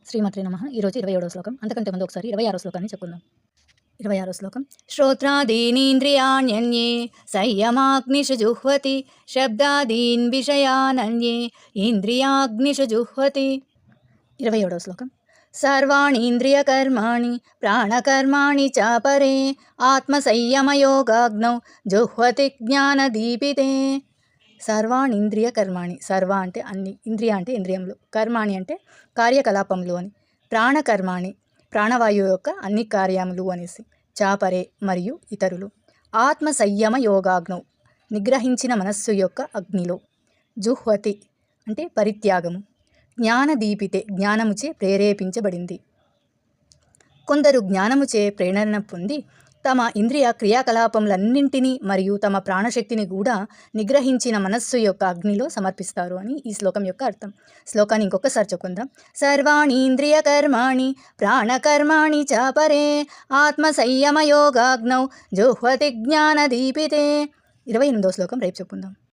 శ్రీమాత్రే నమః. ఈరోజు 27వ శ్లోకం. అంతకంటే ముందు ఒకసారి 26వ శ్లోకాన్ని చెప్పుకుందాం. 26వ శ్లోకం. శ్రోత్రాదీనీంద్రియాణ్యన్యే సంయమాగ్నిషు జుహ్వతి శబ్దాదీన్ విషయానన్యే ఇంద్రియాగ్నిషు జుహ్వతి. 27వ శ్లోకం. సర్వాణీంద్రియకర్మాణి ప్రాణకర్మాణి చాపరే ఆత్మసంయమయోగాగ్నౌ జుహ్వతి జ్ఞానదీపితే. సర్వాణీంద్రియ కర్మాణి, సర్వ అంటే అన్ని, ఇంద్రియ అంటే ఇంద్రియములు, కర్మాణి అంటే కార్యకలాపములు అని, ప్రాణకర్మాణి ప్రాణవాయువు యొక్క అన్ని కార్యములు అనేసి, చాపరే మరియు ఇతరులు, ఆత్మ సంయమ యోగాగ్నౌ నిగ్రహించిన మనస్సు యొక్క అగ్నిలో, జుహ్వతి అంటే పరిత్యాగము, జ్ఞానదీపితే జ్ఞానముచే ప్రేరేపించబడింది. కొందరు జ్ఞానముచే ప్రేరణ పొంది తమ ఇంద్రియ క్రియాకలాపములన్నింటినీ మరియు తమ ప్రాణశక్తిని కూడా నిగ్రహించిన మనస్సు యొక్క అగ్నిలో సమర్పిస్తారు అని ఈ శ్లోకం యొక్క అర్థం. శ్లోకాన్ని ఇంకొకసారి చెప్పుకుందాం. సర్వాణి ఇంద్రియ కర్మాణి ప్రాణకర్మాణి చాపరే ఆత్మ సంయమ యోగాగ్నౌ జుహ్వతి జ్ఞానదీపితే. 28వ శ్లోకం రేపు చెప్పుకుందాం.